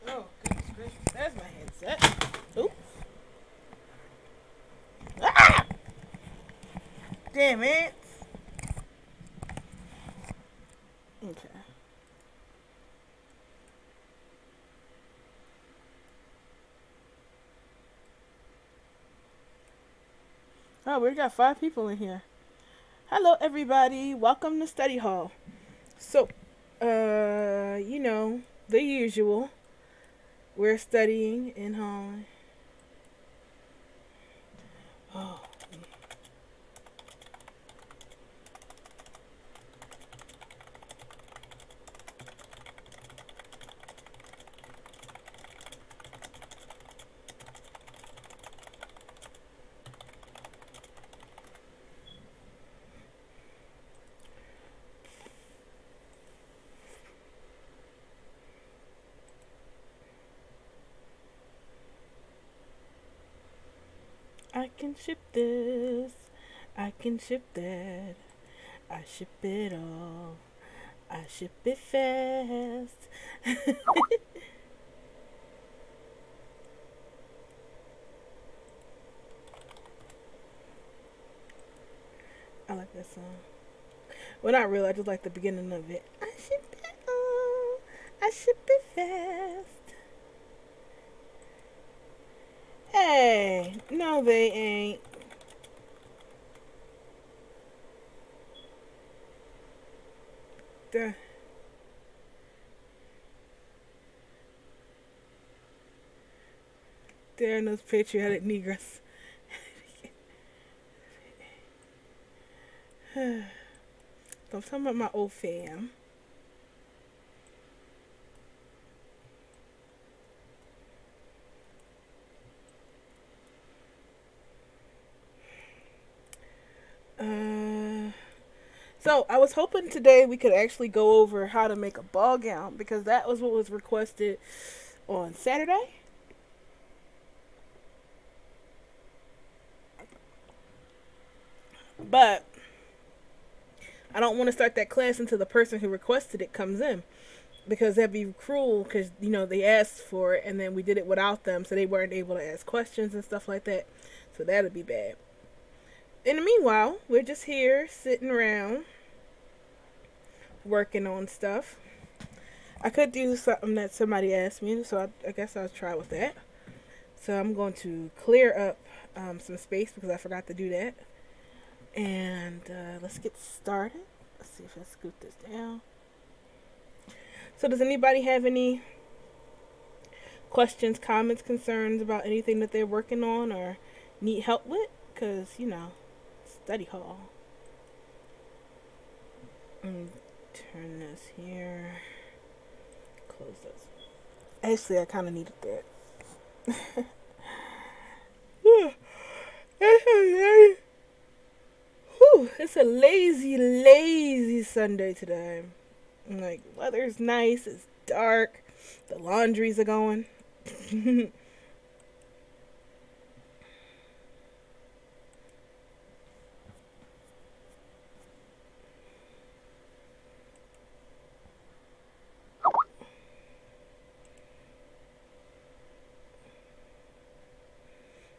Oh, goodness gracious. There's my headset. Oops. Ah! Damn it. Okay. Oh, we got 5 people in here. Hello, everybody. Welcome to Study Hall. So, the usual. We're studying in home. Oh. I can ship this. I can ship that. I ship it all. I ship it fast. I like that song. Well, not really. I just like the beginning of it. I ship it all. I ship it fast. Hey, no, they ain't. They're those patriotic Negroes. So I'm talking about my old fam. So I was hoping today we could actually go over how to make a ball gown because that was what was requested on Saturday. But I don't want to start that class until the person who requested it comes in because that'd be cruel because they asked for it and then we did it without them, so they weren't able to ask questions and stuff like that. So that'd be bad. In the meanwhile, we're just here sitting around working on stuff. I could do something that somebody asked me, so I guess I'll try with that. So I'm going to clear up some space because I forgot to do that. And let's get started. Let's see if I scoot this down. So does anybody have any questions, comments, concerns about anything that they're working on or need help with? Because, study hall. Turn this here. Close this. Actually, I kind of needed that. Whew, it's a lazy, lazy Sunday today. Like, weather's nice, it's dark, the laundries are going.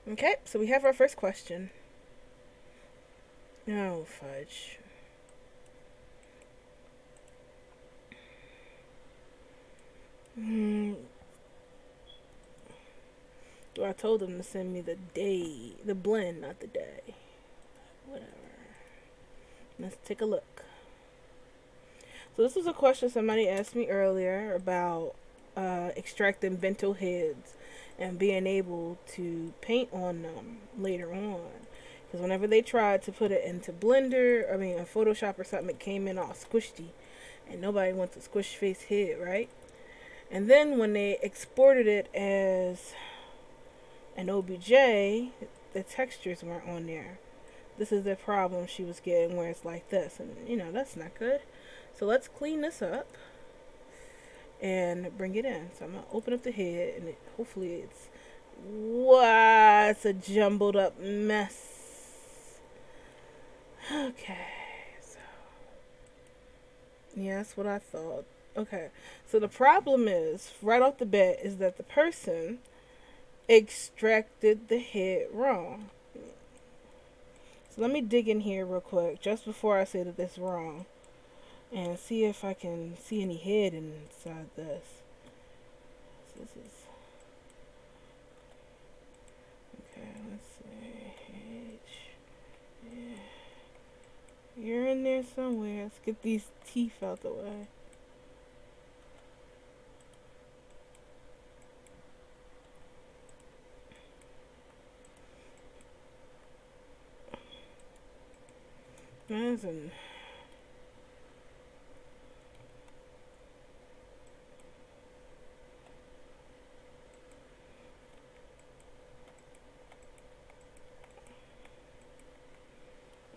Okay, so we have our first question. Oh, fudge. Hmm. Well, I told them to send me the day, the blend, not the day. Whatever. Let's take a look. So this was a question somebody asked me earlier about extracting bento heads and being able to paint on them later on. Because whenever they tried to put it into Blender, I mean, in Photoshop or something, it came in all squishy. And nobody wants a squish face head, right? And then when they exported it as an OBJ, the textures weren't on there. This is the problem she was getting, where it's like this. And, you know, that's not good. So let's clean this up and bring it in. So I'm going to open up the head, and hopefully it's... Wow, it's a jumbled up mess. Okay, so... yeah, that's what I thought. Okay, so the problem is, right off the bat, is that the person extracted the head wrong. So let me dig in here real quick, just before I say that that's wrong, and see if I can see any head inside this. So this is... okay, let's see. Yeah. You're in there somewhere. Let's get these teeth out the way. That's an...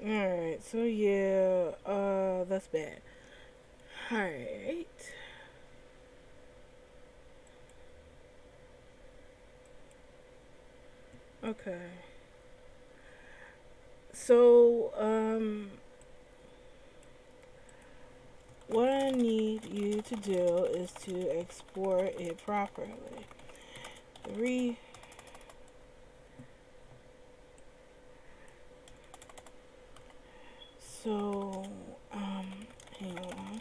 alright, so yeah, that's bad. Alright. Okay. So, what I need you to do is to export it properly. So, hang on.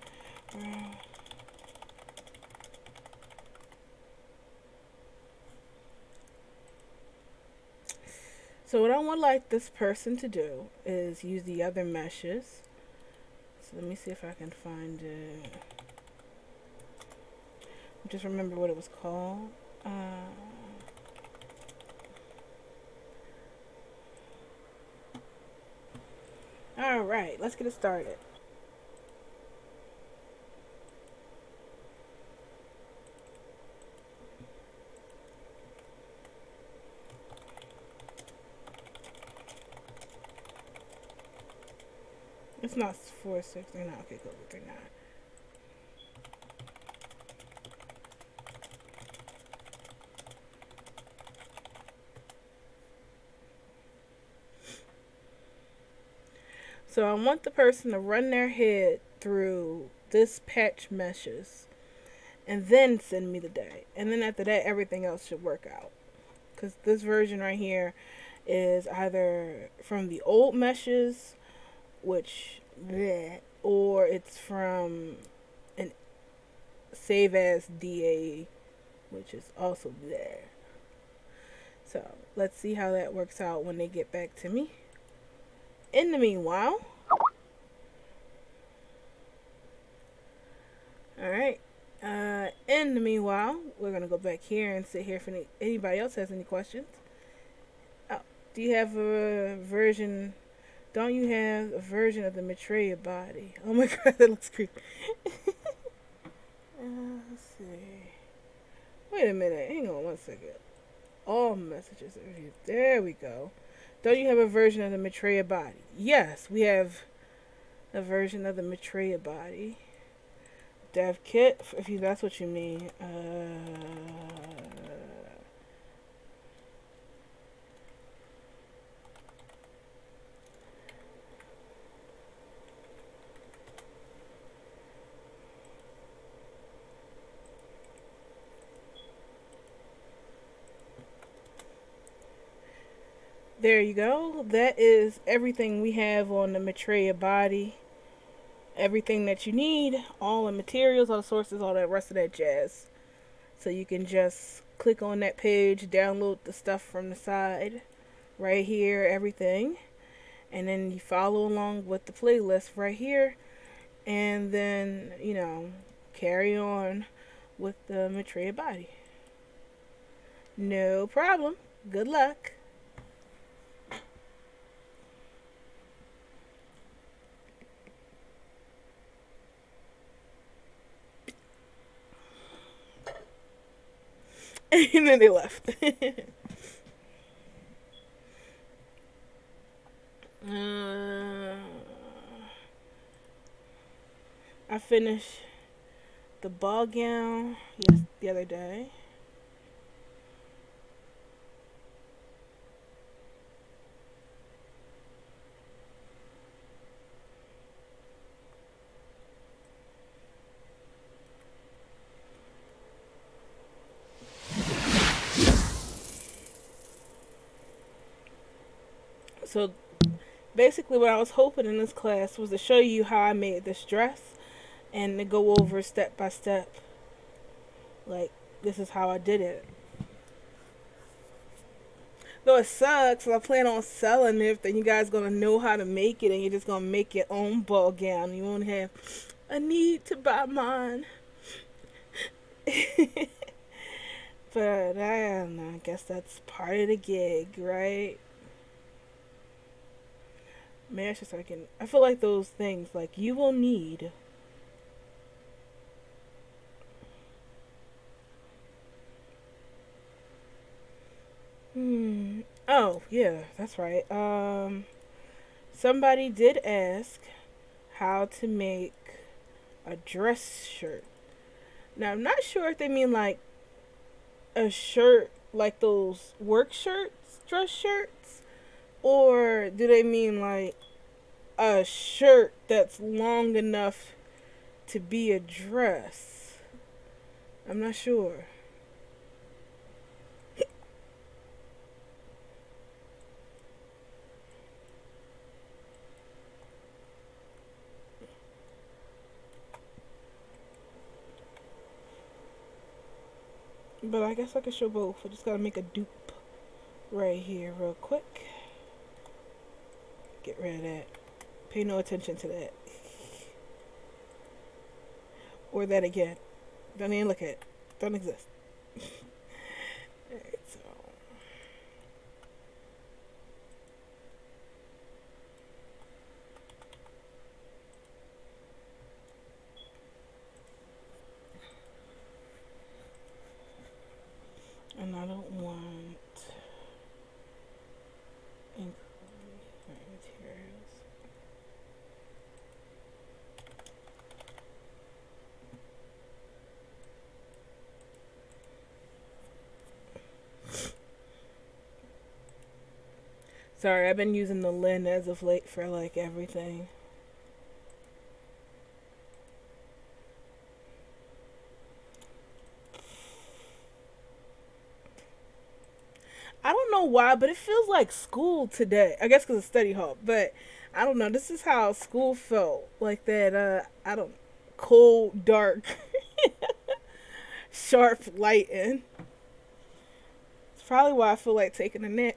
So what I would like this person to do is use the other meshes. So let me see if I can find it. Just remember what it was called. Alright, let's get it started. It's not 469. Okay, go with 39. So I want the person to run their head through this patch meshes and then send me the day. And then after that, everything else should work out. Because this version right here is either from the old meshes, which bleh, or it's from an save as DA, which is also there. So let's see how that works out when they get back to me. In the meanwhile, alright, in the meanwhile, we're going to go back here and sit here if anybody else has any questions. Oh, do you have a version... don't you have a version of the Maitreya body? Oh my god, that looks creepy. Let's see. Wait a minute. Hang on one second. All messages are here. There we go. Don't you have a version of the Maitreya body? Yes, we have a version of the Maitreya body. Dev kit, if you that's what you mean. There you go. That is everything we have on the Maitreya body. Everything that you need, all the materials, all the sources, all that rest of that jazz. So you can just click on that page, download the stuff from the side, right here, everything. And then you follow along with the playlist right here. And then, carry on with the Maitreya body. No problem. Good luck. And then they left. I finished the ball gown the other day. So basically what I was hoping in this class was to show you how I made this dress and to go over step by step. Like, this is how I did it. Though it sucks, I plan on selling it, then you guys gonna know how to make it and you're just gonna make your own ball gown. You won't have a need to buy mine. But I don't know, I guess that's part of the gig, right? Maybe I should start getting, I feel like those things, like, you will need. Oh, yeah, that's right. Somebody did ask how to make a dress shirt. Now, I'm not sure if they mean like a shirt like those work shirts, dress shirts, or do they mean like a shirt that's long enough to be a dress? I'm not sure. But I guess I can show both. I just gotta make a dupe right here real quick. Get rid of that. Pay no attention to that. Or that again. Don't even look at it. Don't exist. Alright, so. And I don't want materials. Sorry, I've been using the Lin as of late for like everything. I don't know why, but it feels like school today. I guess because it's study hall, but I don't know. This is how school felt. Like that, cold, dark, sharp lighting. It's probably why I feel like taking a nap.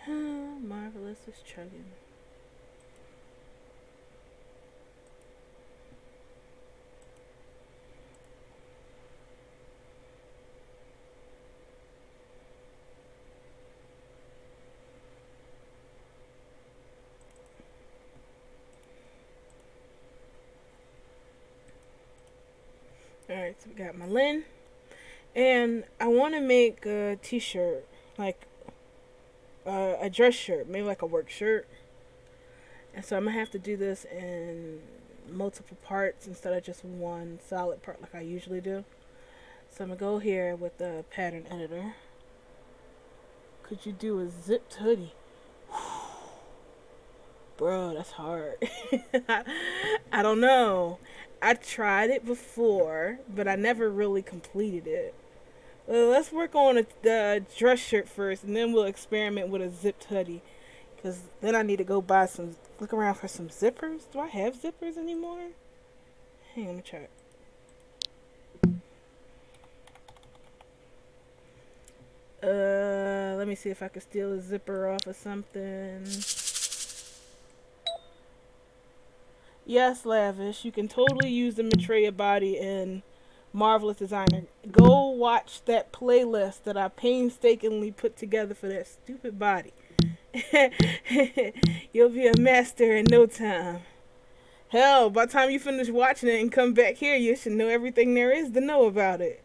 Marvelous is chugging. Alright, so we got my Lin. And I want to make a t-shirt, like a dress shirt, maybe like a work shirt. And so I'm gonna have to do this in multiple parts instead of just one solid part like I usually do. So I'm gonna go here with the pattern editor. Could you do a zipped hoodie? Bro, that's hard. I don't know. I tried it before, but I never really completed it. Well, let's work on the dress shirt first, and then we'll experiment with a zipped hoodie. Because then I need to go buy some, look around for some zippers. Do I have zippers anymore? Hang on, let me check. Let me see if I can steal a zipper off of something. Yes, Lavish, you can totally use the Maitreya body in Marvelous Designer. Go watch that playlist that I painstakingly put together for that stupid body. You'll be a master in no time. Hell, by the time you finish watching it and come back here, you should know everything there is to know about it.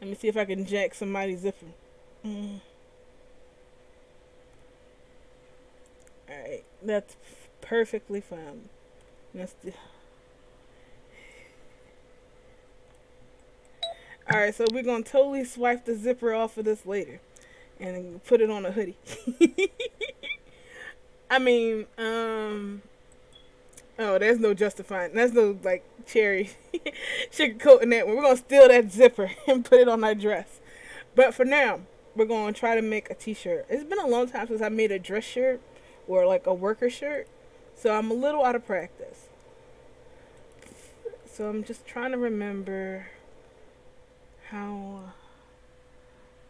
Let me see if I can jack somebody's zipper. Alright, that's perfectly fine. Alright, so we're going to totally swipe the zipper off of this later. And put it on a hoodie. I mean, oh, there's no justifying. There's no, like, cherry sugarcoating that one. We're going to steal that zipper and put it on our dress. But for now, we're going to try to make a t-shirt. It's been a long time since I made a dress shirt or, like, a worker shirt. So I'm a little out of practice. So I'm just trying to remember how...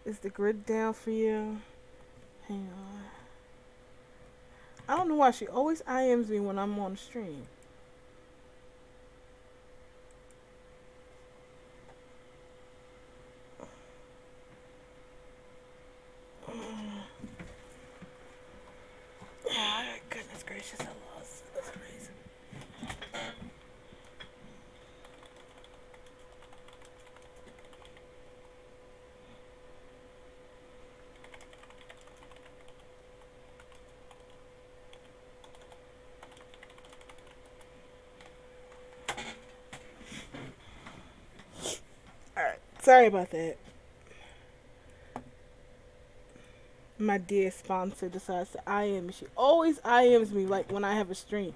Is the grid down for you? Hang on. I don't know why she always IMs me when I'm on stream. Goodness gracious, I lost. That's amazing. Alright, sorry about that. My dear sponsor decides to IM me. She always IMs me like when I have a stream.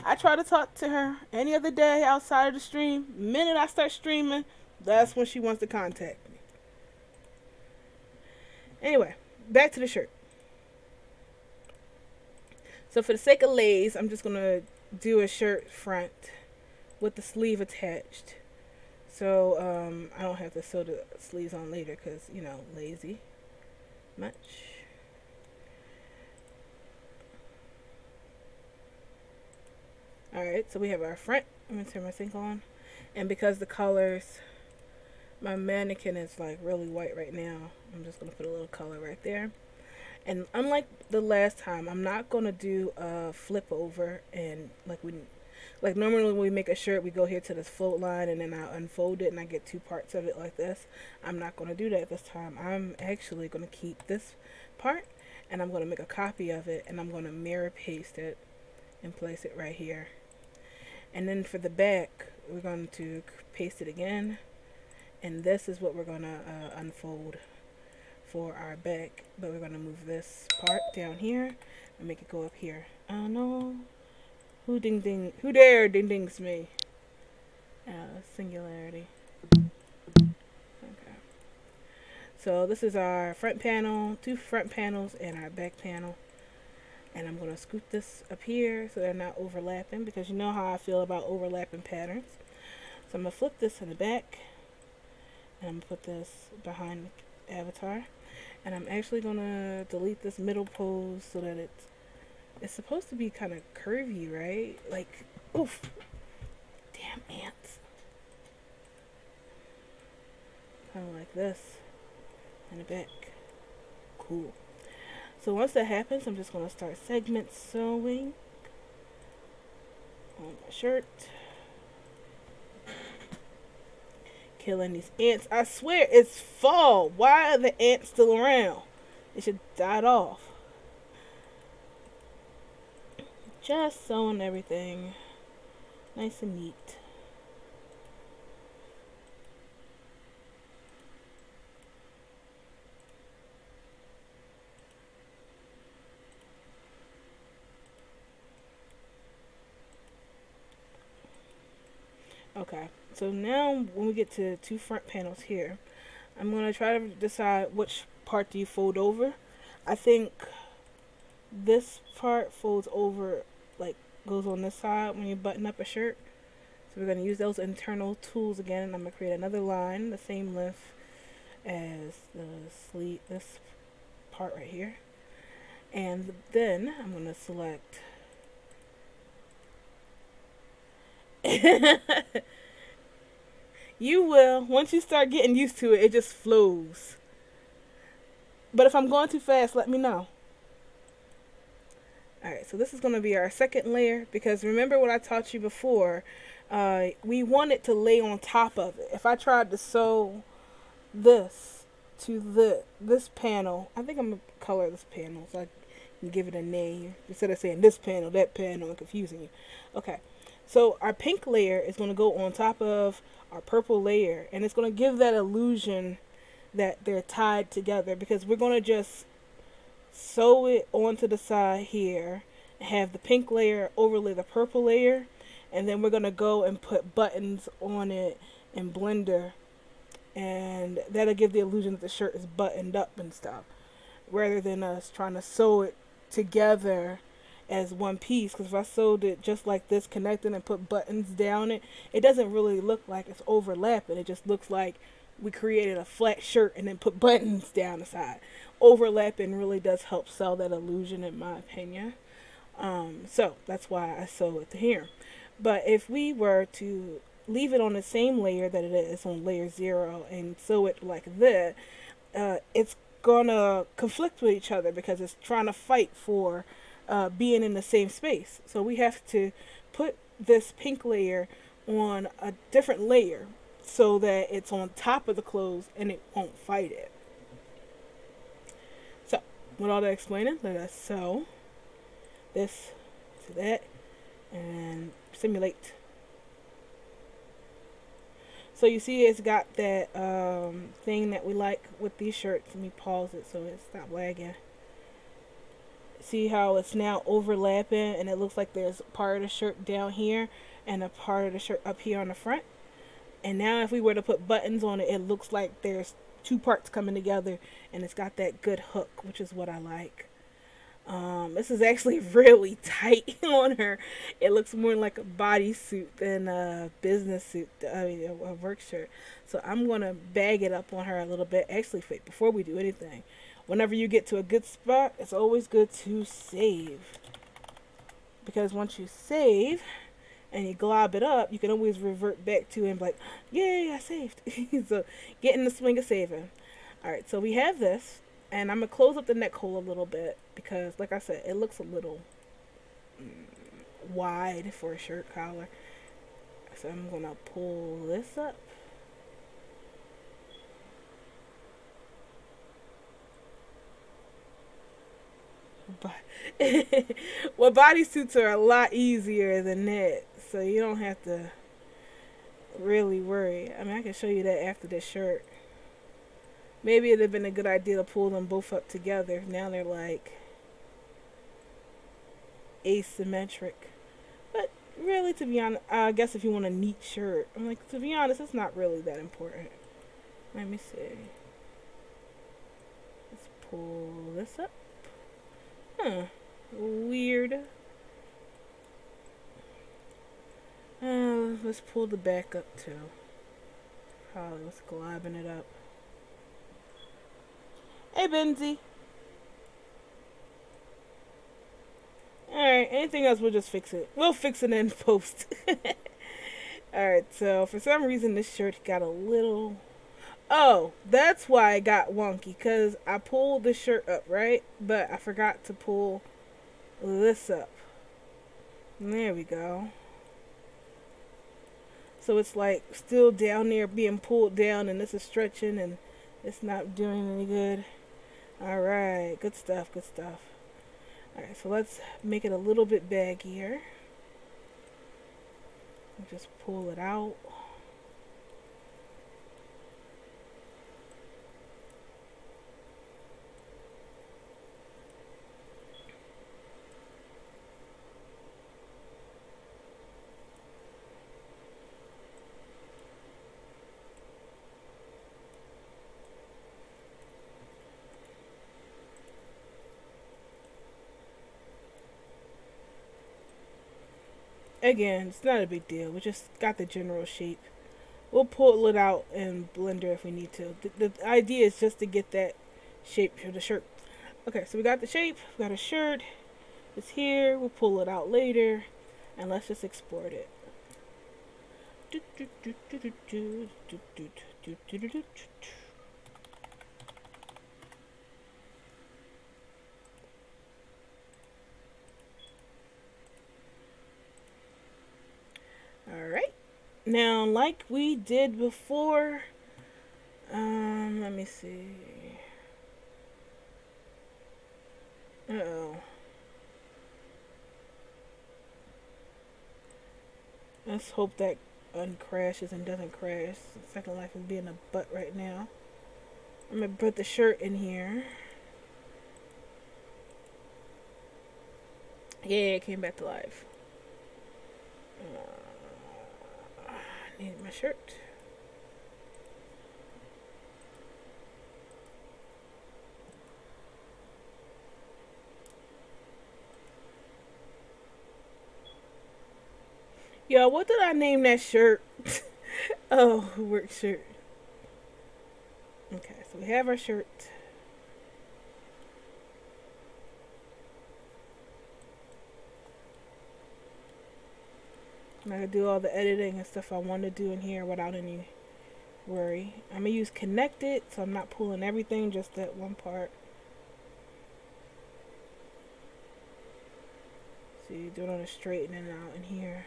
I try to talk to her any other day outside of the stream. The minute I start streaming, that's when she wants to contact me. Anyway, back to the shirt. So for the sake of lays, I'm just going to do a shirt front with the sleeve attached. So I don't have to sew the sleeves on later because, you know, lazy much. Alright, so we have our front. I'm going to turn my sink on. And because the colors, my mannequin is like really white right now, I'm just going to put a little color right there. And unlike the last time, I'm not going to do a flip over and like normally when we make a shirt, we go here to this float line and then I'll unfold it and I get two parts of it like this. I'm not going to do that this time. I'm actually going to keep this part and I'm going to make a copy of it and I'm going to mirror paste it and place it right here. And then for the back, we're going to paste it again. And this is what we're going to unfold for our back. But we're going to move this part down here and make it go up here. Oh no. Who dare ding dings me? Singularity. Okay. So this is our front panel, two front panels, and our back panel. And I'm going to scoop this up here so they're not overlapping because you know how I feel about overlapping patterns. So I'm going to flip this in the back. And I'm going to put this behind the avatar. And I'm actually going to delete this middle pose so that it's supposed to be kind of curvy, right? Like, oof. Damn ants. Kind of like this in the back. Cool. So once that happens, I'm just going to start segment sewing on my shirt. Killing these ants. I swear it's fall. Why are the ants still around? They should died off. Just sewing everything nice and neat. Okay, so now when we get to two front panels here, I'm going to try to decide which part do you fold over. I think this part folds over, like goes on this side when you button up a shirt. So we're going to use those internal tools again, and I'm going to create another line the same length as the sleeve, this part right here. And then I'm going to select you will. Once you start getting used to it, it just flows. But if I'm going too fast, let me know. Alright, so this is going to be our second layer, because remember what I taught you before, we want it to lay on top of it. If I tried to sew this to this panel, I think I'm going to color this panel so I can give it a name instead of saying this panel, that panel, and confusing you. Okay, so our pink layer is going to go on top of our purple layer, and it's going to give that illusion that they're tied together, because we're going to just sew it onto the side here, have the pink layer overlay the purple layer, and then we're going to go and put buttons on it in Blender, and that'll give the illusion that the shirt is buttoned up and stuff, rather than us trying to sew it together as one piece. Because if I sewed it just like this, connected, and put buttons down it, it doesn't really look like it's overlapping. It just looks like we created a flat shirt and then put buttons down the side. Overlapping really does help sell that illusion, in my opinion. So that's why I sew it here. But if we were to leave it on the same layer that it is on layer 0 and sew it like that, it's gonna conflict with each other, because it's trying to fight for being in the same space. So we have to put this pink layer on a different layer so that it's on top of the clothes and it won't fight it. So with all that explaining, let us sew this to that and simulate. So you see it's got that thing that we like with these shirts. Let me pause it so it stops lagging. See how it's now overlapping, and it looks like there's part of the shirt down here and a part of the shirt up here on the front. And now if we were to put buttons on it, it looks like there's two parts coming together, and it's got that good hook, which is what I like. This is actually really tight on her. It looks more like a bodysuit than a business suit, I mean a work shirt. So I'm going to bag it up on her a little bit. Actually, before we do anything, whenever you get to a good spot, it's always good to save. Because once you save and you glob it up, you can always revert back to it and be like, yay, I saved. So get in the swing of saving. Alright, so we have this. And I'm going to close up the neck hole a little bit, because, like I said, it looks a little wide for a shirt collar. So I'm going to pull this up. But well, bodysuits are a lot easier than that, so you don't have to really worry. I mean, I can show you that after this shirt. Maybe it'd have been a good idea to pull them both up together. Now they're like asymmetric. But really, to be honest, I guess if you want a neat shirt, I'm like, to be honest, it's not really that important. Let me see. Let's pull this up. Weird. Let's pull the back up too. Probably let's globbing it up. Hey, Benzie. Alright, anything else, we'll just fix it. We'll fix it in post. Alright, so for some reason this shirt got a little... Oh, that's why it got wonky, because I pulled the shirt up, right? But I forgot to pull this up. There we go. So it's like still down there being pulled down, and this is stretching, and it's not doing any good. Alright, good stuff, good stuff. Alright, so let's make it a little bit baggier. Just pull it out. Again, it's not a big deal. We just got the general shape. We'll pull it out in Blender if we need to. The idea is just to get that shape for the shirt. Okay, so we got the shape, we got a shirt. It's here. We'll pull it out later, and let's just export it. Alright. Now, like we did before, let me see. Uh-oh. Let's hope that uncrashes and doesn't crash. Second Life is being a butt right now. I'm gonna put the shirt in here. Yeah, it came back to life. I need my shirt. Yo, what did I name that shirt? Oh, work shirt. Okay, so we have our shirt. I'm gonna do all the editing and stuff I want to do in here without any worry. I'm gonna use connected, so I'm not pulling everything, just that one part. So you do it on a straightening out in here.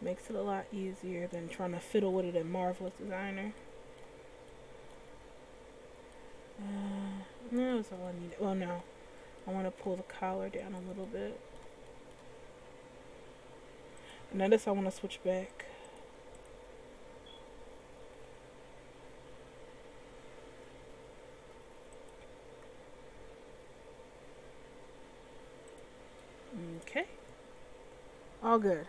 Makes it a lot easier than trying to fiddle with it in Marvelous Designer. No, that's all I need. Well, no. I want to pull the collar down a little bit. And now this I want to switch back. Okay. All good.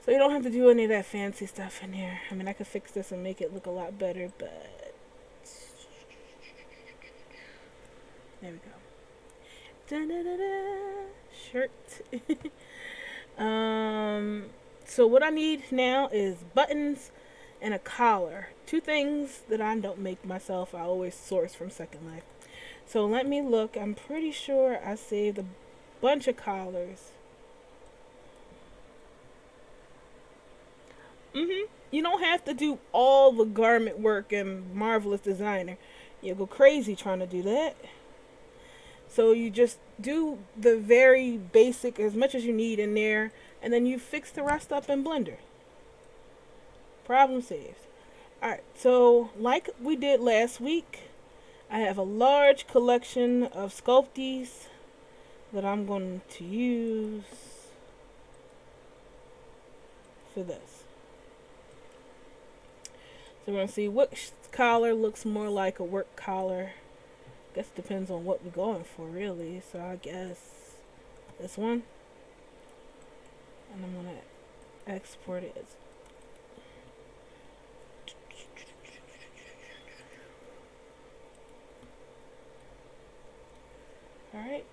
So you don't have to do any of that fancy stuff in here. I mean, I could fix this and make it look a lot better, but... There we go. Da-da-da-da. Shirt. So what I need now is buttons and a collar. Two things that I don't make myself. I always source from Second Life. So let me look. I'm pretty sure I saved a bunch of collars. You don't have to do all the garment work in Marvelous Designer. You'll go crazy trying to do that. So you just do the very basic, as much as you need in there, and then you fix the rest up in Blender. Problem saved. Alright, so like we did last week, I have a large collection of Sculpties that I'm going to use for this. So we're going to see which collar looks more like a work collar. I guess it depends on what we're going for, really. So I guess this one. And I'm going to export it as... Alright.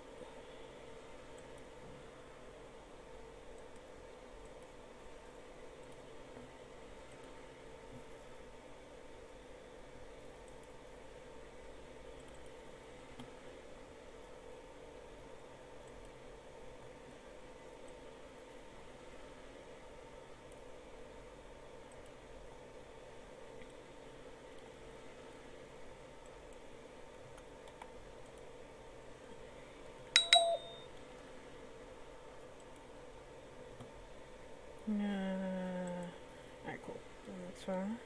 fine.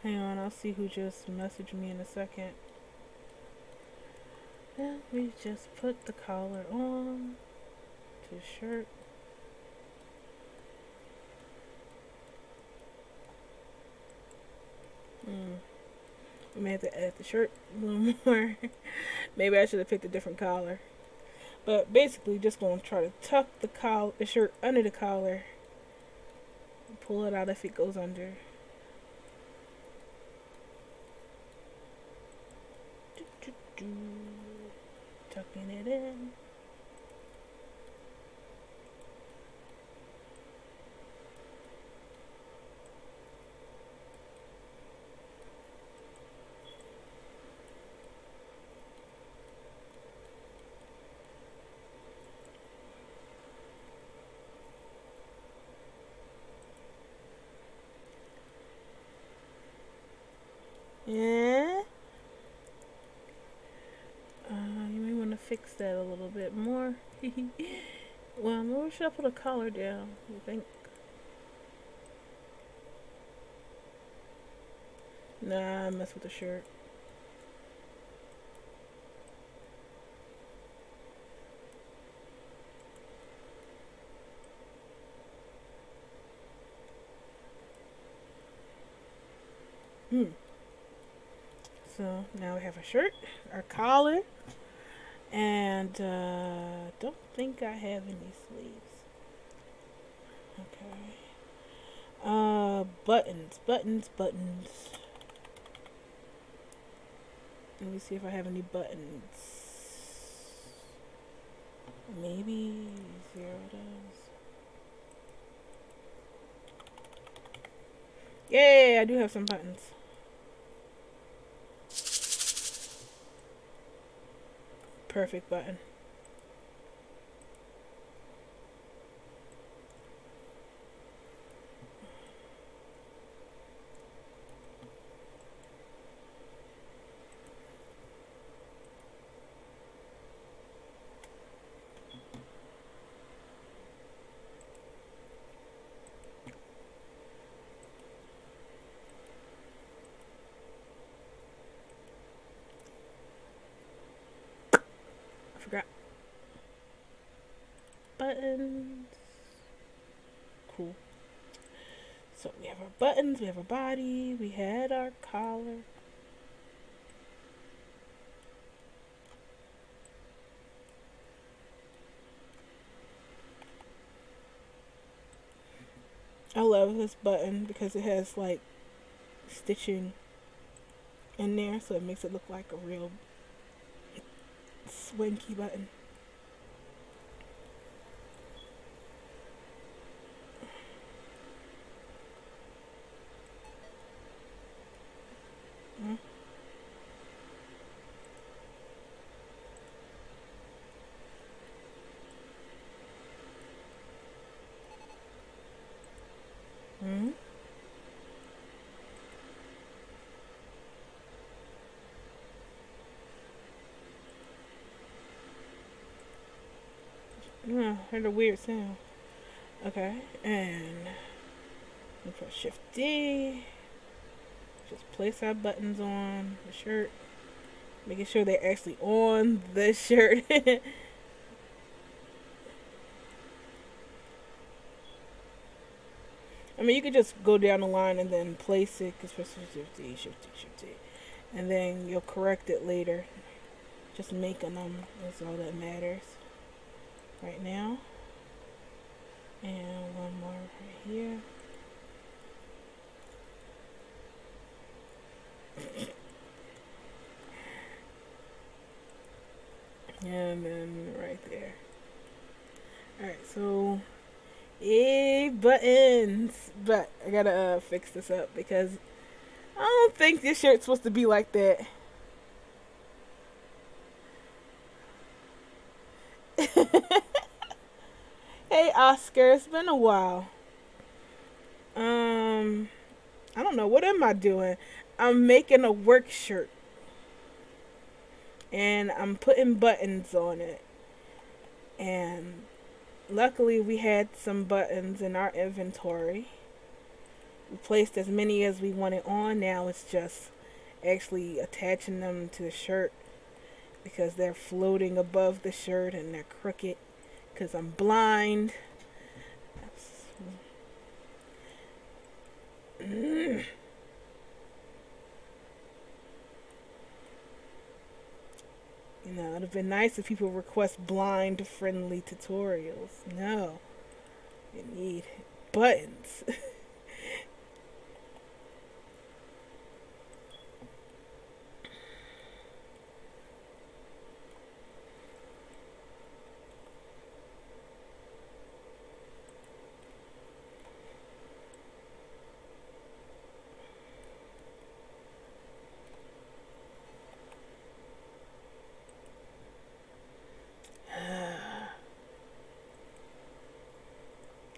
Hang on, I'll see who just messaged me in a second. Let me just put the collar on to the shirt. I may have to add the shirt a little more. Maybe I should have picked a different collar. But basically, just gonna try to tuck the shirt under the collar. Pull it out if it goes under. Tucking it in. Yeah. You may want to fix that a little bit more. Well, maybe should I put a collar down? You think? Nah, I mess with the shirt. So now we have a shirt, our collar, and don't think I have any sleeves. Okay. Buttons. Let me see if I have any buttons. Maybe 0 does. Yay, I do have some buttons. Perfect button. Forgot. Buttons. Cool. So we have our buttons, we have our body, we had our collar. I love this button because it has like stitching in there, so it makes it look like a real swanky button. Yeah, heard a weird sound. Okay, and we press Shift D. Just place our buttons on the shirt, making sure they're actually on the shirt. I mean, you could just go down the line and then place it, because press Shift D, Shift D, and then you'll correct it later. Just making them is all that matters right now. And one more right here. And then right there. Alright, so buttons. But I gotta fix this up because I don't think this shirt's supposed to be like that. Hey Oscar, it's been a while. I don't know, what am I doing? I'm making a work shirt and I'm putting buttons on it, and Luckily, we had some buttons in our inventory. We placed as many as we wanted on. Now it's just actually attaching them to the shirt because they're floating above the shirt and they're crooked because I'm blind. You know, it'd have been nice if people request blind friendly tutorials. No, you need buttons.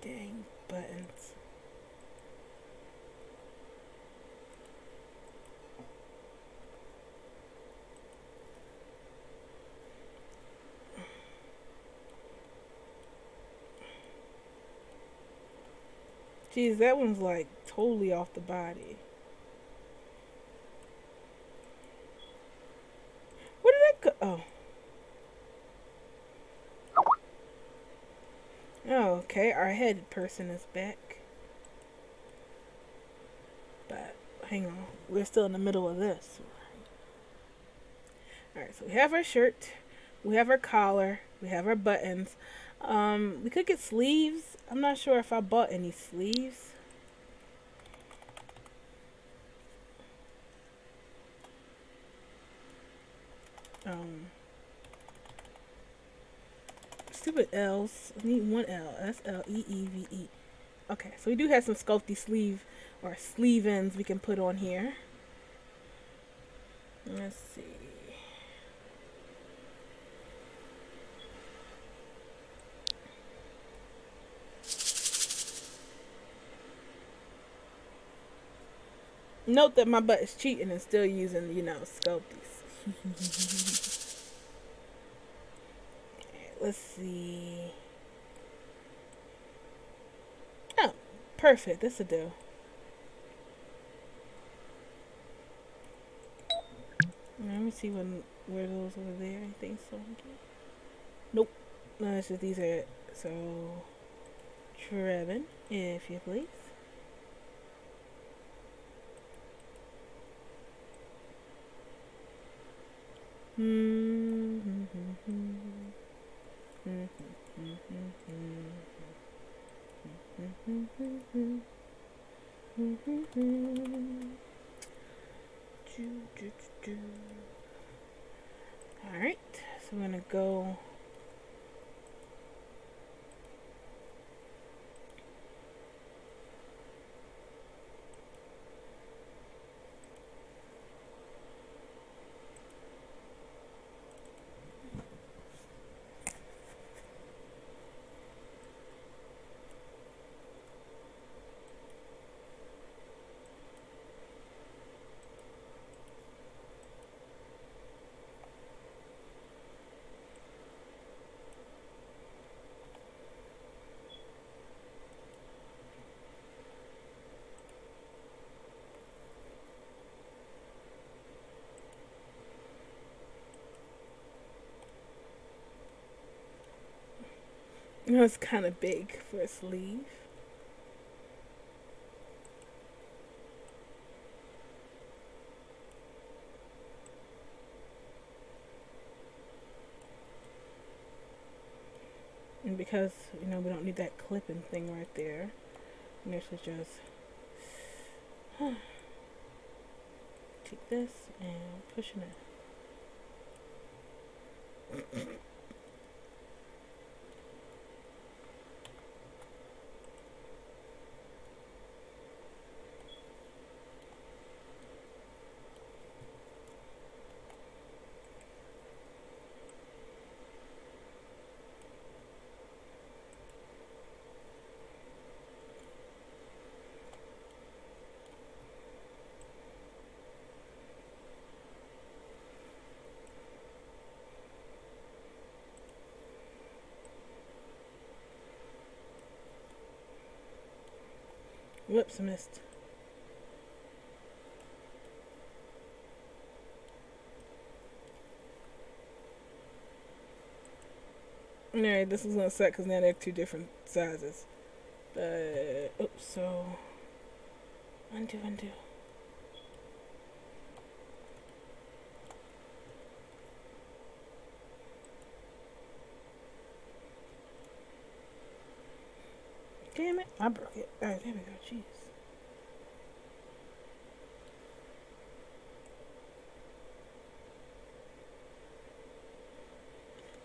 Dang buttons. Geez, that one's like totally off the body. Where did that go? Oh, okay. Our head person is back. But hang on, we're still in the middle of this. Alright, so we have our shirt, we have our collar, we have our buttons. We could get sleeves. I'm not sure if I bought any sleeves. Stupid L's. I need one L. S-L-E-E-V-E. Okay, so we do have some sculpty sleeve or sleeve ends we can put on here. Let's see. Note that my butt is cheating and still using, you know, sculpties. Let's see. Oh, perfect. This'll do. Let me see where those over there. Anything so? Nope. No, it's just these are it. So, Trevin, if you please. Alright, so I'm gonna go you know, it's kind of big for a sleeve. And because, you know, we don't need that clipping thing right there, I'm actually just take this and pushing it. Whoops, I missed. Alright, this is gonna suck because now they're two different sizes. Oops, so undo. Damn it, I broke it. Alright, there we go, jeez.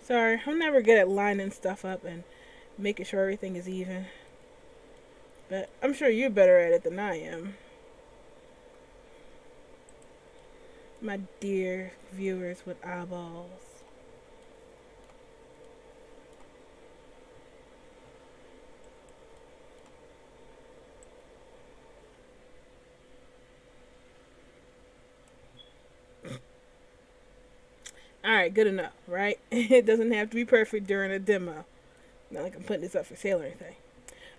Sorry, I'm never good at lining stuff up and making sure everything is even. But I'm sure you're better at it than I am. My dear viewers with eyeballs. Alright, good enough, right? It doesn't have to be perfect during a demo. Not like I'm putting this up for sale or anything.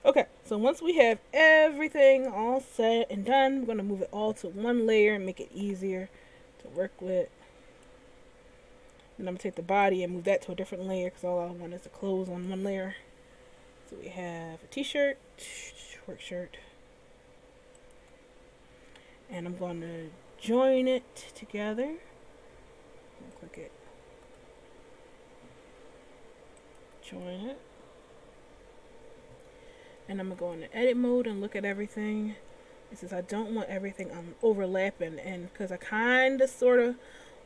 Okay, so once we have everything all set and done, we're going to move it all to one layer and make it easier to work with. Then I'm going to take the body and move that to a different layer because all I want is the clothes on one layer. So we have a t-shirt, work shirt. And I'm going to join it together. Click it. Join it. And I'm going to go into edit mode and look at everything. It says I don't want everything overlapping, and because I kind of sort of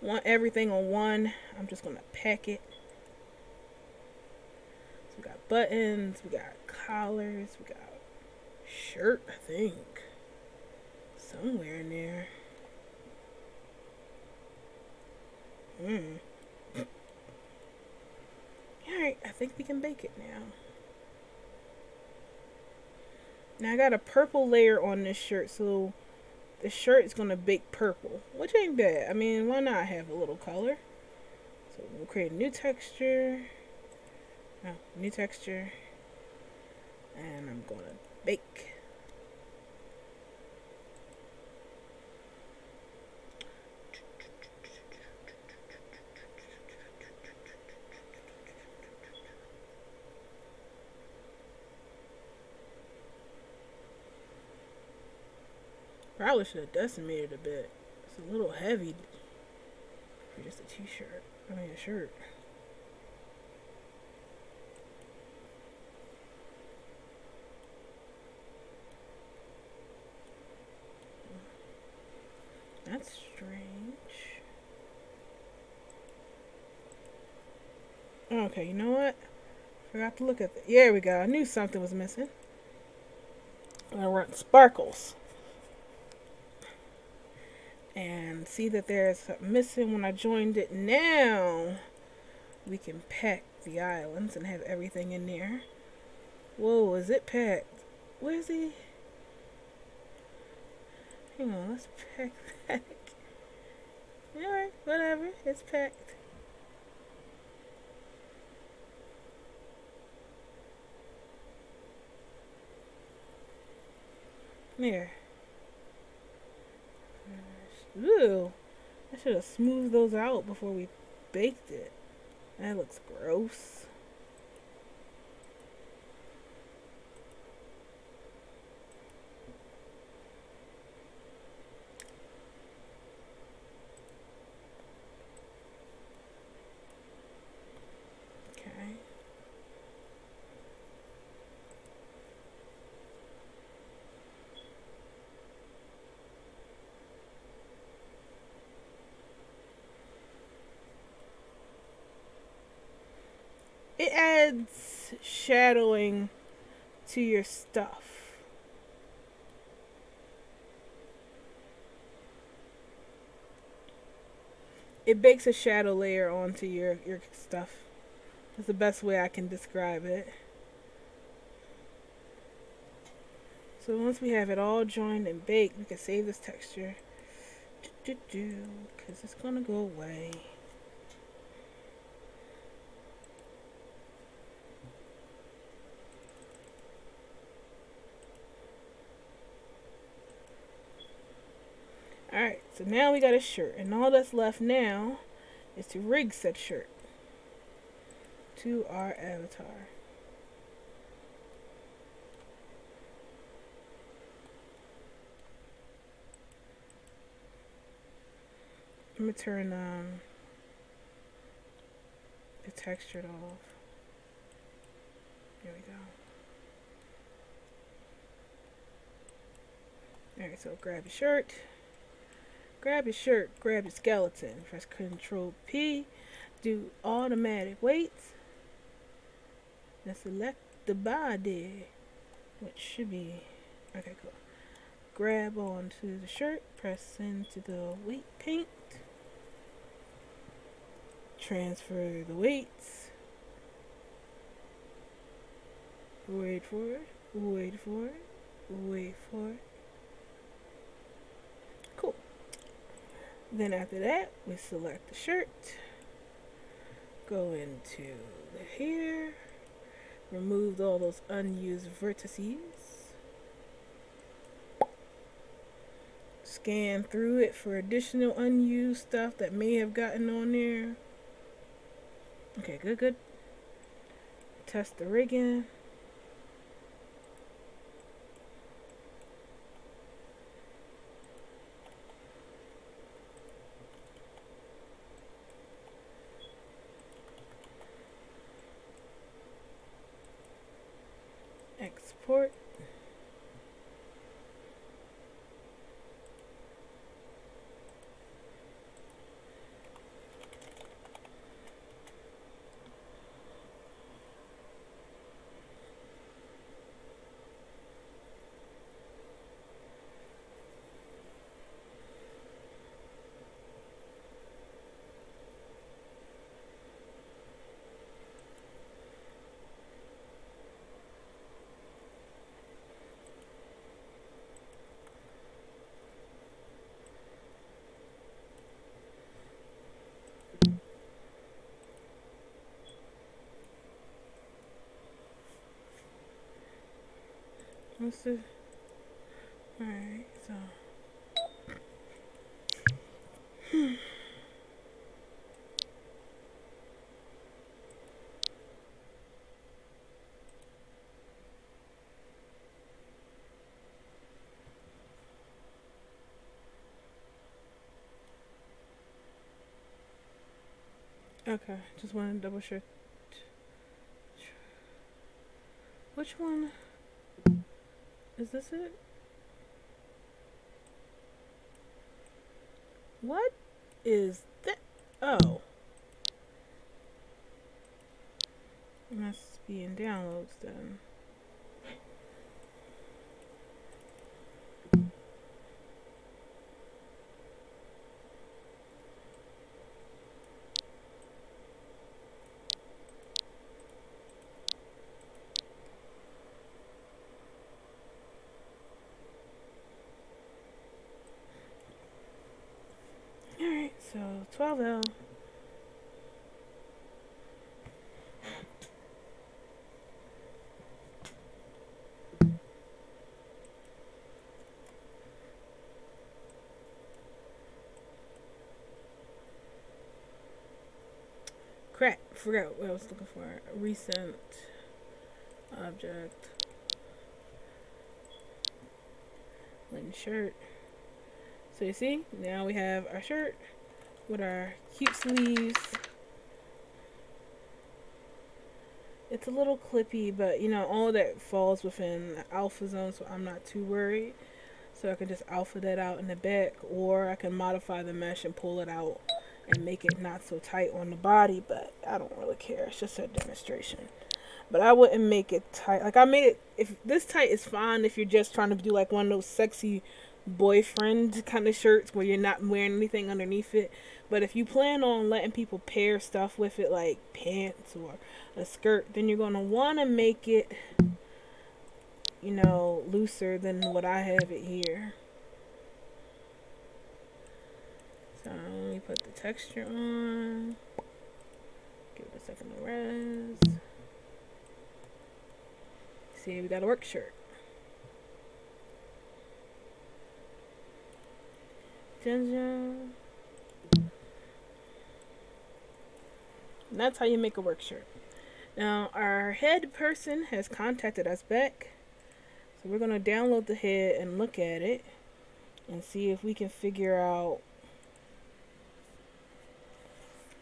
want everything on one, I'm just going to pack it. So we got buttons, we got collars, we got shirt, I think. Somewhere in there. Alright, I think we can bake it now. Now I got a purple layer on this shirt, so the shirt is going to bake purple, which ain't bad. I mean, why not have a little color? So we'll create a new texture. No, new texture. And I'm going to bake. Probably should have decimated a bit. It's a little heavy for just a t-shirt. I mean, a shirt. That's strange. Okay, you know what? Forgot to look at that. There we go. I knew something was missing. I want sparkles. And see that there's something missing when I joined it. Now we can pack the islands and have everything in there. Whoa, is it packed? Where's he? Hang on, let's pack that. Alright, whatever, it's packed. There. Ooh, I should have smoothed those out before we baked it. That looks gross. Okay. It adds shadowing to your stuff. It bakes a shadow layer onto your stuff. That's the best way I can describe it. So once we have it all joined and baked, we can save this texture. Because it's going to go away. So now we got a shirt, and all that's left now is to rig said shirt to our avatar. I'm gonna turn the texture off. There we go. Alright, so grab your shirt. Grab your shirt, grab your skeleton. Press Control P. Do automatic weights. Now select the body, which should be okay. Cool. Grab onto the shirt. Press into the weight paint. Transfer the weights. Wait for it. Wait for it. Wait for it. Cool. Then after that, we select the shirt. Go into the hair. Remove all those unused vertices. Scan through it for additional unused stuff that may have gotten on there. Okay, good, good. Test the rigging. Export. What's the... Alright, so... Okay, just want to double check. Which one? Is this it? What is that? Oh. It must be in downloads then. Alright, so 12L. Crap, forgot what I was looking for. A recent object. Linen shirt. So you see, now we have our shirt with our cute sleeves. It's a little clippy, but you know, all that falls within the alpha zone, so I'm not too worried. So I can just alpha that out in the back, or I can modify the mesh and pull it out and make it not so tight on the body, but I don't really care. It's just a demonstration. But I wouldn't make it tight. Like I made it, if this tight is fine if you're just trying to do like one of those sexy boyfriend kind of shirts where you're not wearing anything underneath it. But if you plan on letting people pair stuff with it, like pants or a skirt, then you're going to want to make it, you know, looser than what I have it here. So let me put the texture on. Give it a second to res. See, we got a work shirt. Ginger. And that's how you make a work shirt. Now, our head person has contacted us back. So we're going to download the head and look at it and see if we can figure out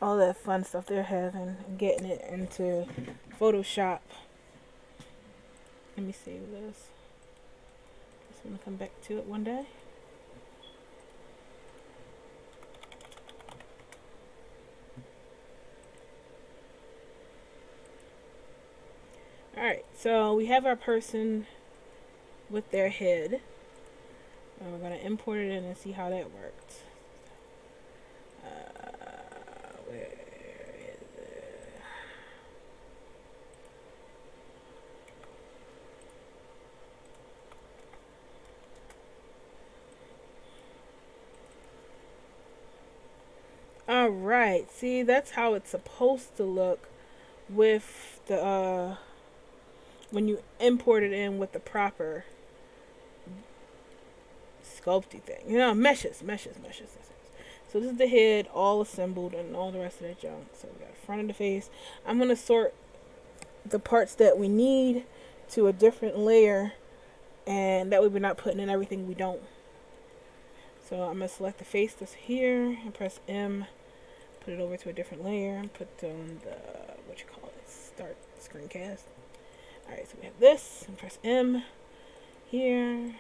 all that fun stuff they're having and getting it into Photoshop. Let me save this. I'm going to come back to it one day. Alright, so we have our person with their head. And we're going to import it in and see how that worked. Where is it? Alright, see, that's how it's supposed to look with the when you import it in with the proper sculpty thing. You know, meshes. So this is the head all assembled and all the rest of that junk. So we got the front of the face. I'm going to sort the parts that we need to a different layer, and that way we're not putting in everything we don't. So I'm going to select the face that's here and press M, put it over to a different layer, and put on the, what you call it, start screencast. Alright, so we have this, and press M here.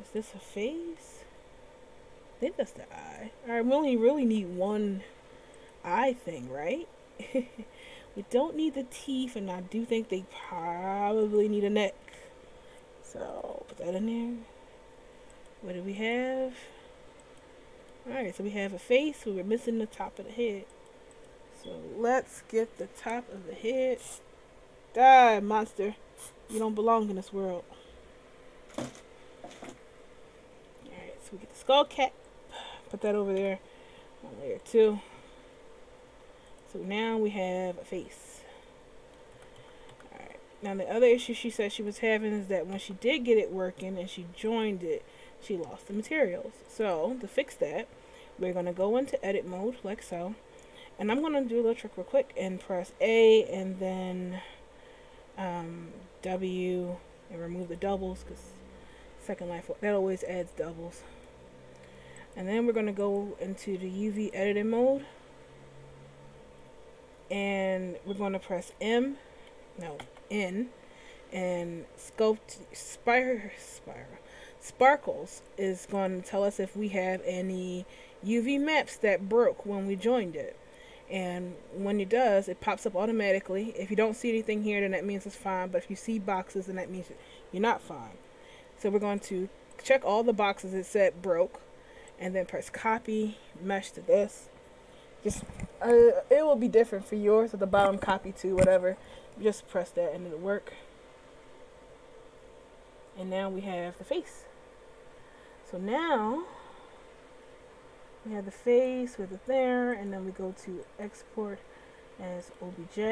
Is this a face? I think that's the eye. Alright, we only really need one eye thing, right? We don't need the teeth, and I do think they probably need a neck. So, put that in there. What do we have? Alright, so we have a face, so we're missing the top of the head. So, let's get the top of the head. Die, monster. You don't belong in this world. Alright, so we get the skull cap. Put that over there on layer 2. So now we have a face. Alright, now the other issue she said she was having is that when she did get it working and she joined it, she lost the materials. So, to fix that, we're going to go into edit mode, like so. And I'm going to do a little trick real quick and press A and then W and remove the doubles, because Second Life, that always adds doubles. And then we're going to go into the UV editing mode, and we're going to press N, and Sparkles is going to tell us if we have any UV maps that broke when we joined it. And when it does, it pops up automatically. If you don't see anything here, then that means it's fine. But if you see boxes, then that means you're not fine. So we're going to check all the boxes it said broke, and then press copy mesh to this. Just it will be different for yours at the bottom, copy to whatever. Just press that and it'll work. And now we have the face. So now we have the face with it there, and then we go to export as OBJ. Put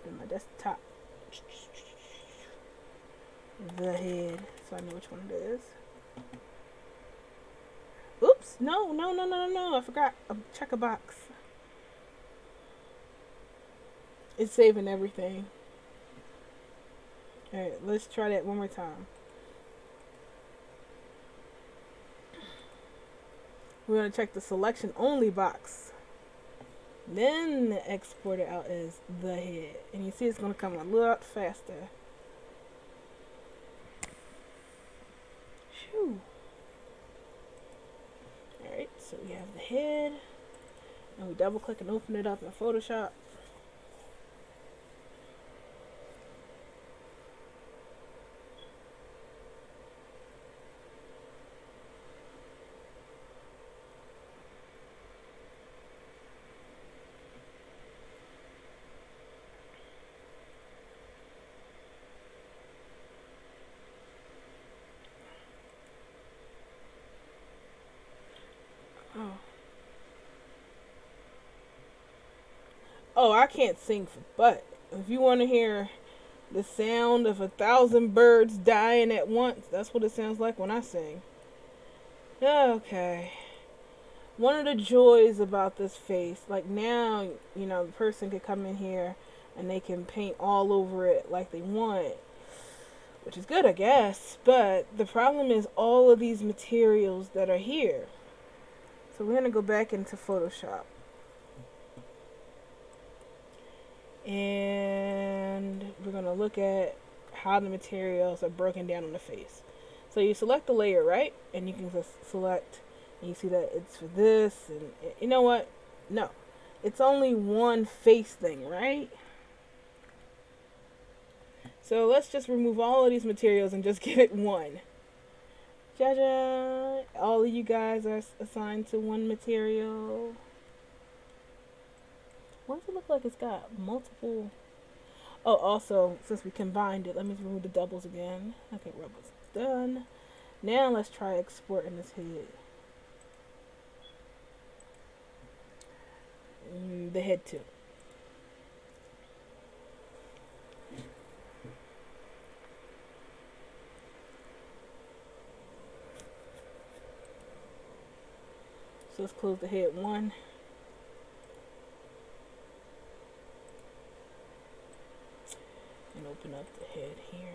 in my desktop. The head, so I know which one it is. Oops, no, I forgot. Check a box. It's saving everything. Alright, let's try that one more time. We're going to check the selection only box. Then export it out as the head. And you see it's going to come a lot faster. Shoo. Alright, so we have the head. And we double click and open it up in Photoshop. Oh, I can't sing for butt. If you want to hear the sound of 1,000 birds dying at once, that's what it sounds like when I sing. Okay. One of the joys about this face, like now, you know, the person could come in here and they can paint all over it like they want, which is good, I guess. But the problem is all of these materials that are here. So we're going to go back into Photoshop. And we're going to look at how the materials are broken down on the face. So you select the layer, right? And you can just select, and you see that it's for this, and you know what? No. It's only one face thing, right? So let's just remove all of these materials and just give it one. Jaja! All of you guys are assigned to one material. Why does it look like it's got multiple? Oh, also, since we combined it, let me remove the doubles again. Okay, robots done. Now let's try exporting this head. The head too. So let's close the head one. And open up the head here.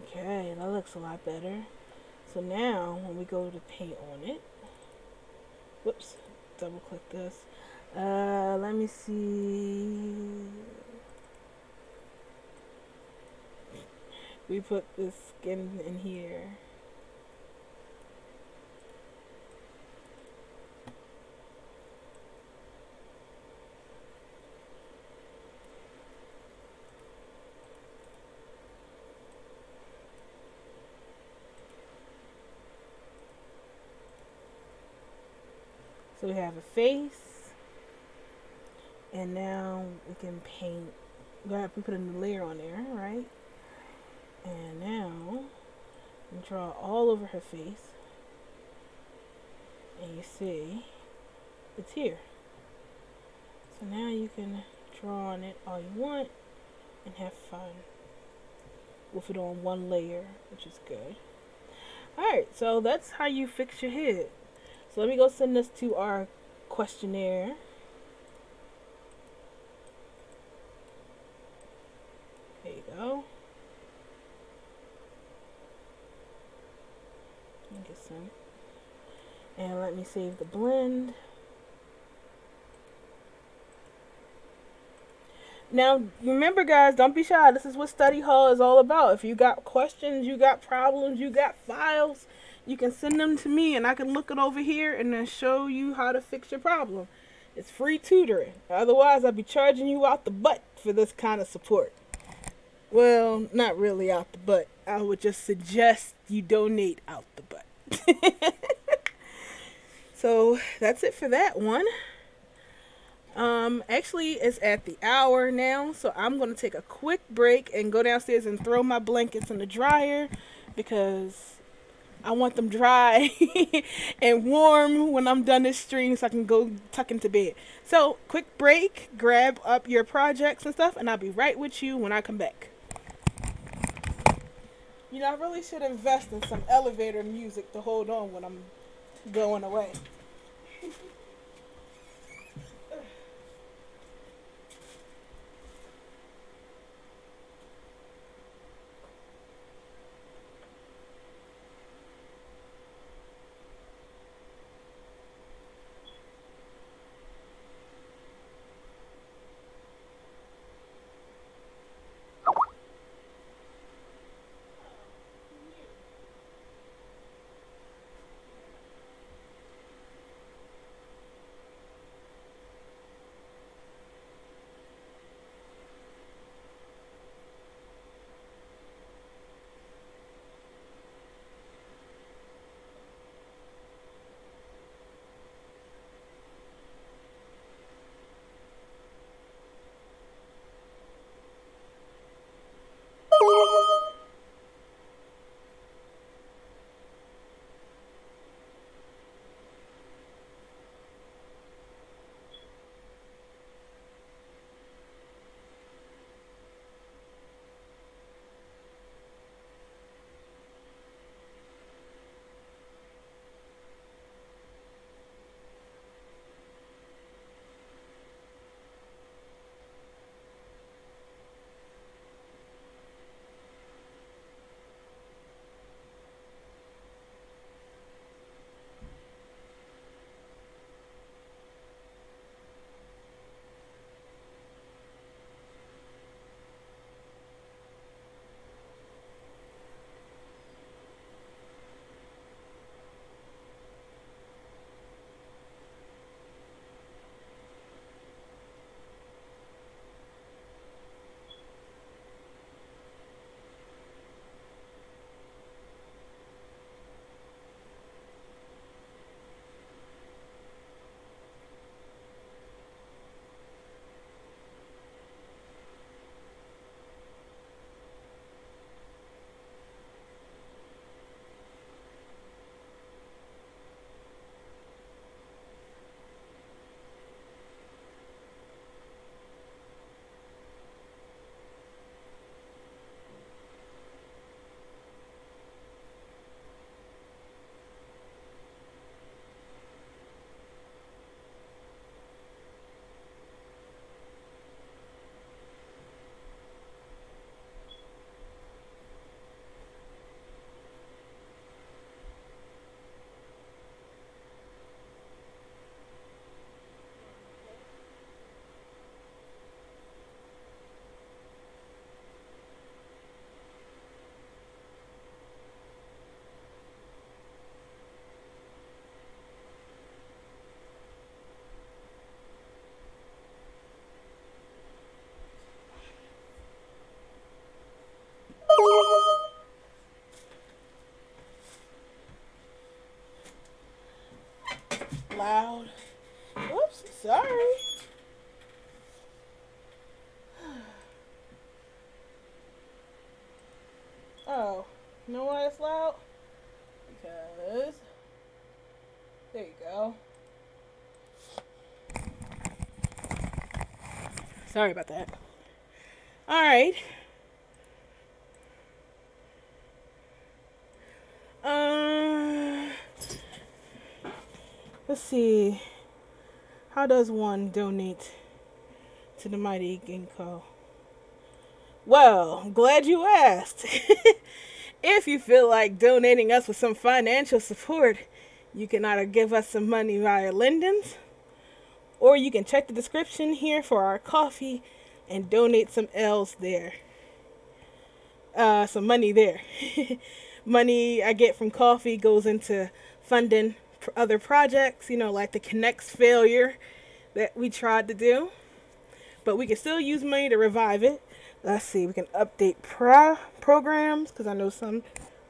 Okay, that looks a lot better. So now when we go to paint on it, whoops, double click this. Let me see. We put this skin in here. So we have a face, and now we can paint. We put a new layer on there, right? And now we draw all over her face, and you see it's here. So now you can draw on it all you want and have fun with it on one layer, which is good. Alright, so that's how you fix your head. So let me go send this to our questionnaire. There you go. Get some. And let me save the blend. Now, remember guys, don't be shy. This is what study hall is all about. If you got questions, you got problems, you got files, you can send them to me and I can look it over here and then show you how to fix your problem. It's free tutoring. Otherwise, I'd be charging you out the butt for this kind of support. Well, not really out the butt. I would just suggest you donate out the butt. So that's it for that one. Actually it's at the hour now, so I'm gonna take a quick break and go downstairs and throw my blankets in the dryer because I want them dry and warm when I'm done this stream so I can go tuck into bed. So quick break, grab up your projects and stuff, and I'll be right with you when I come back. You know, I really should invest in some elevator music to hold on when I'm going away. loud. Whoops, sorry. Oh, you know why it's loud? Because, there you go. Sorry about that. Alright. Let's see. How does one donate to the Mighty Ginkgo? Well, I'm glad you asked. If you feel like donating us with some financial support, you can either give us some money via Linden's, or you can check the description here for our coffee and donate some L's there. Some money there. Money I get from coffee goes into funding other projects, like the Connects failure that we tried to do. But we can still use money to revive it. Let's see, we can update programs, because I know some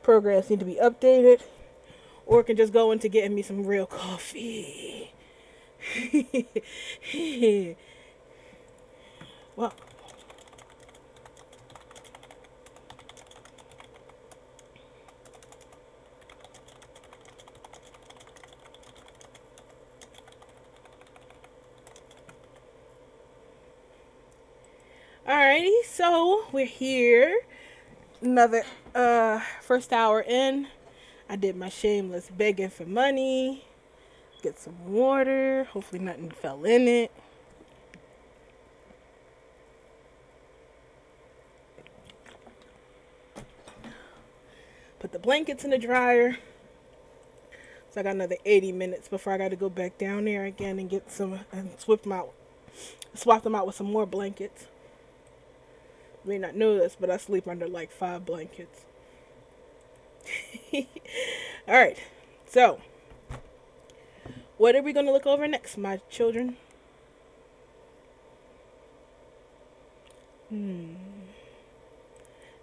programs need to be updated. Or it can just go into getting me some real coffee. Well, alrighty, so we're here. Another first hour in. I did my shameless begging for money. Get some water. Hopefully nothing fell in it. Put the blankets in the dryer. So I got another 80 minutes before I got to go back down there again and get some and swap them out with some more blankets. You may not know this, but I sleep under like 5 blankets. Alright, so what are we going to look over next, my children?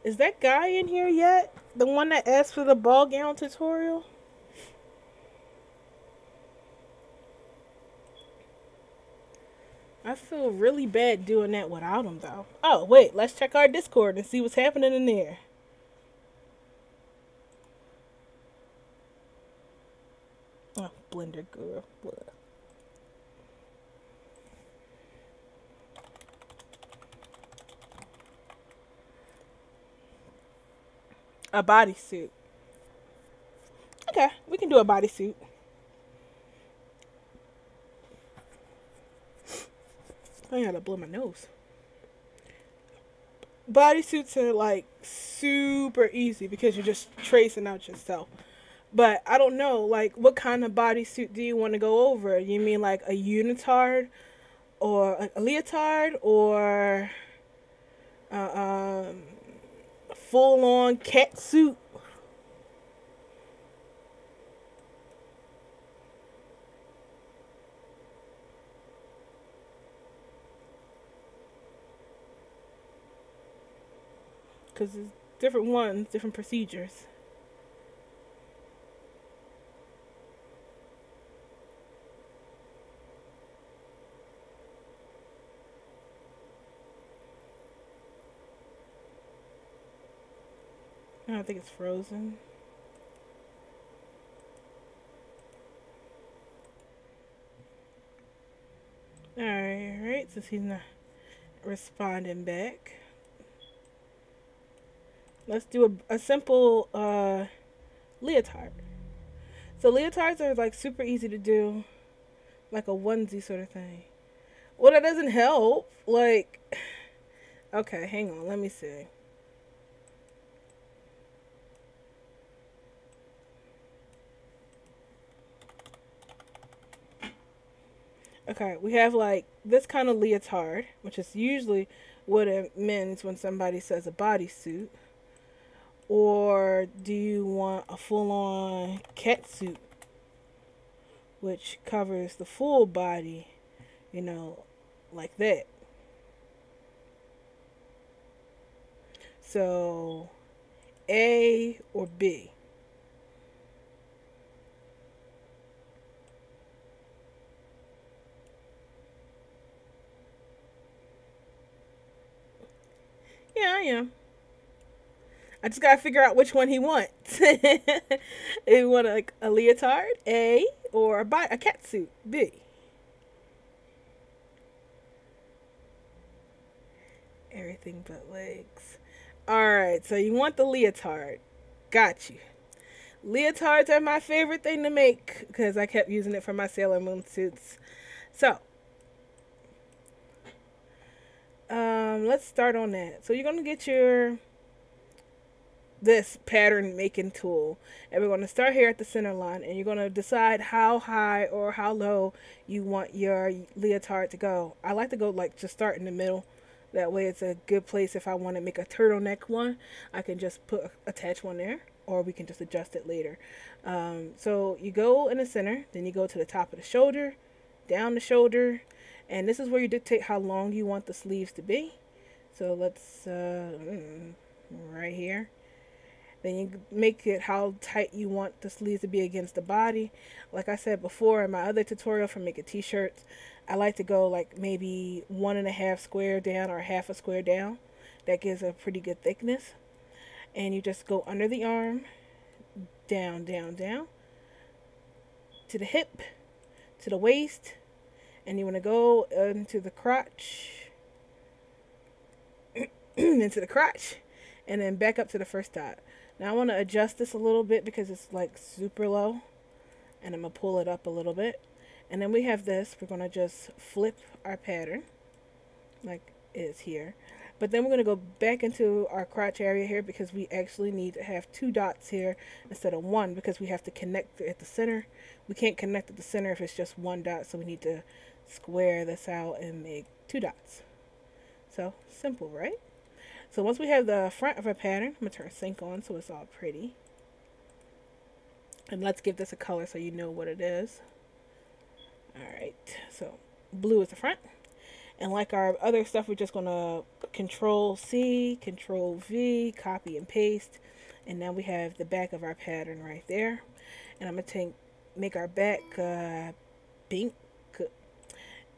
Is that guy in here yet? The one that asked for the ball gown tutorial? I feel really bad doing that without him, though. Oh, wait, let's check our Discord and see what's happening in there. Oh, Blender girl. Blah. A bodysuit. Okay, we can do a bodysuit. I gotta blow my nose. Bodysuits are like super easy because you're just tracing out yourself. But I don't know, like, what kind of bodysuit do you want to go over? You mean like a unitard or like a leotard or a full-on cat suit? Because it's different ones, different procedures. I don't think it's frozen. Alright, since he's not responding back. Let's do a simple leotard. So leotards are like super easy to do. Like a onesie sort of thing. Well, that doesn't help. Like, okay, hang on, let me see. Okay, we have like this kind of leotard, which is usually what it means when somebody says a bodysuit. Or do you want a full-on catsuit, which covers the full body, like that? So, A or B? Yeah, I am. I just gotta figure out which one he wants. He want like a leotard, A, or a cat suit, B. Everything but legs. All right, so you want the leotard. Got you. Leotards are my favorite thing to make because I kept using it for my Sailor Moon suits. So, let's start on that. So you're gonna get your this pattern making tool, and we're gonna start here at the center line, and you're gonna decide how high or how low you want your leotard to go. I like to go like just start in the middle. That way, it's a good place if I want to make a turtleneck one. I can just attach one there, or we can just adjust it later. So you go in the center, then you go to the top of the shoulder, down the shoulder, and this is where you dictate how long you want the sleeves to be. So let's right here. Then you make it how tight you want the sleeves to be against the body. Like I said before in my other tutorial for making t-shirts, I like to go like maybe 1.5 square down or half a square down. That gives a pretty good thickness. And you just go under the arm, down, down, down, to the hip, to the waist, and you want to go into the crotch, into the crotch, and then back up to the first dot. Now I want to adjust this a little bit because it's like super low, and I'm going to pull it up a little bit. And then we have this. We're going to just flip our pattern like it is here. But then we're going to go back into our crotch area here because we actually need to have 2 dots here instead of 1 because we have to connect at the center. We can't connect at the center if it's just 1 dot, so we need to square this out and make 2 dots. So simple, right? So once we have the front of our pattern, I'm going to turn sync on so it's all pretty. And let's give this a color so you know what it is. Alright, so blue is the front. And like our other stuff, we're just going to Control C, Control V, copy and paste. And now we have the back of our pattern right there. And I'm going to make our back pink.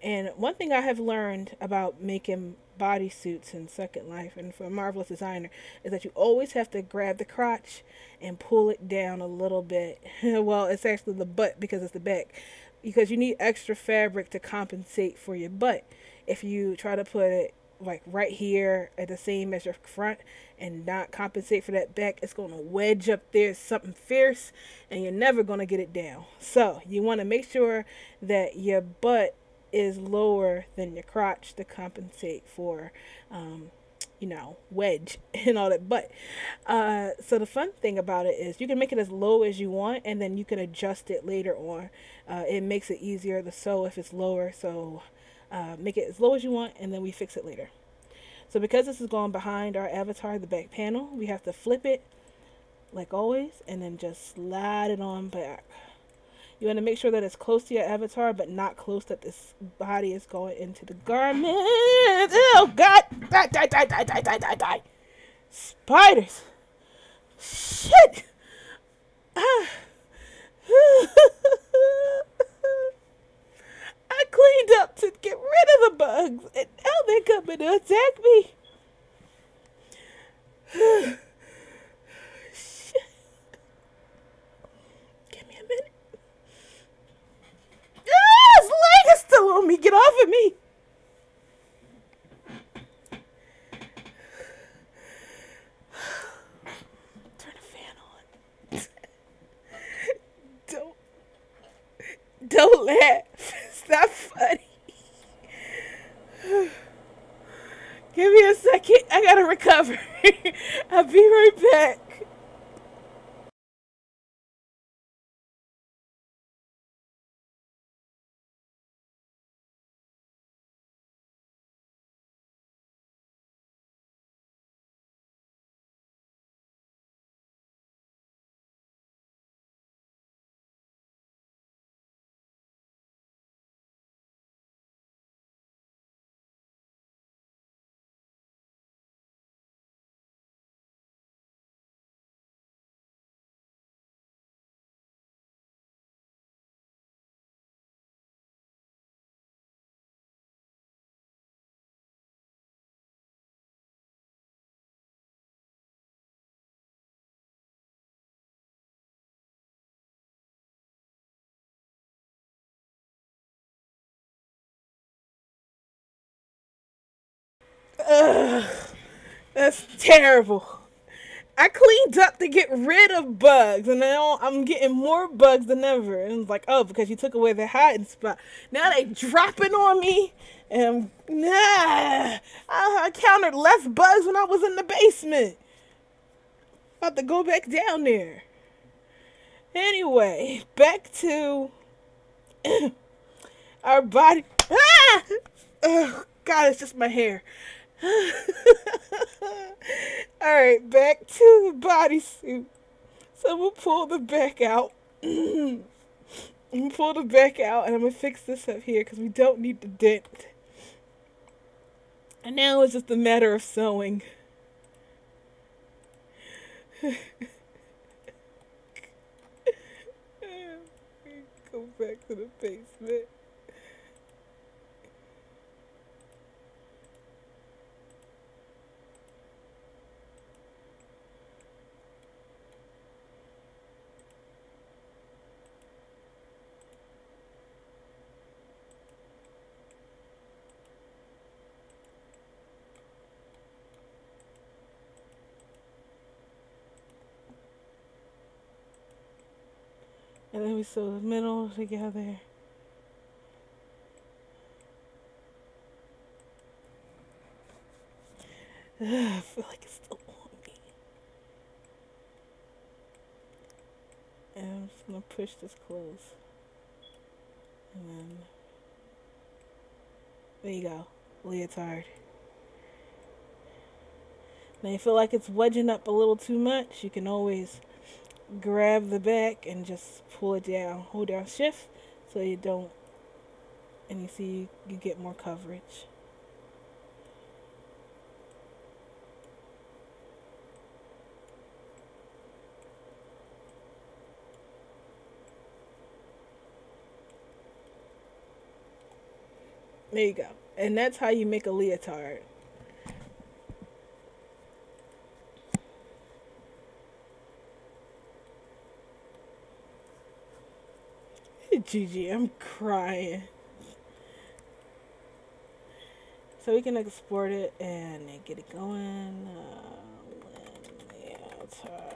And one thing I have learned about making bodysuits in Second Life and for a Marvelous Designer is that you always have to grab the crotch and pull it down a little bit. Well, it's actually the butt because it's the back. Because you need extra fabric to compensate for your butt. If you try to put it like right here at the same as your front and not compensate for that back, it's going to wedge up there something fierce and you're never going to get it down. So you want to make sure that your butt is lower than your crotch to compensate for wedge and all that. But so the fun thing about it is you can make it as low as you want and then you can adjust it later on. It makes it easier to sew if it's lower, so make it as low as you want and then we fix it later. So because this is going behind our avatar, the back panel, we have to flip it like always and then just slide it on back. You want to make sure that it's close to your avatar, but not close that this body is going into the garment. Oh, God. Die, die, die, die, die, die, die, die. Spiders. Shit. I cleaned up to get rid of the bugs, and now they're coming to attack me. Shit. Give me a minute. His leg is still on me. Get off of me. Turn the fan on. Don't laugh. It's not funny. Give me a second. I gotta recover. I'll be right back. Ugh, that's terrible. I cleaned up to get rid of bugs, and now I'm getting more bugs than ever. And it's like, oh, because you took away the hiding spot. Now they dropping on me, and I counted less bugs when I was in the basement. About to go back down there. Anyway, back to our body. Ah! Oh, God, it's just my hair. Alright, back to the bodysuit. So we'll pull the back out. I'm gonna pull the back out and I'm gonna fix this up here because we don't need the dent. And now it's just a matter of sewing. Go back to the basement. And then we sew the middle together. I feel like it's still on me. And I'm just gonna push this close. And then there you go, leotard. Now you feel like it's wedging up a little too much, you can always grab the back and just pull it down. Hold down shift so you don't, and you see you get more coverage. There you go. And that's how you make a leotard. Gigi, I'm crying. So we can export it and get it going. Leotard.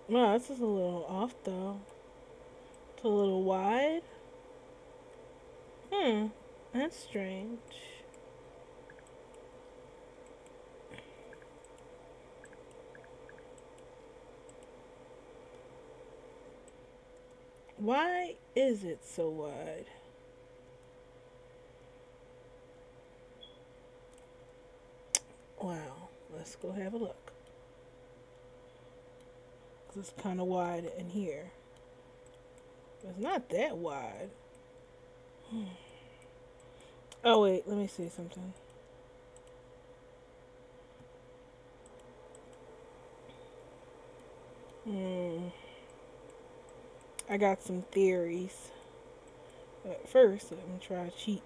Wow, this is a little off though. It's a little wide. Hmm, that's strange. Why is it so wide? Wow, let's go have a look. 'Cause it's kind of wide in here. It's not that wide. Oh wait, let me see something. Hmm. I got some theories. But first, let me try a cheat.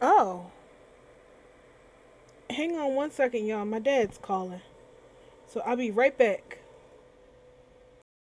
Oh, hang on one second, y'all. My dad's calling. So I'll be right back.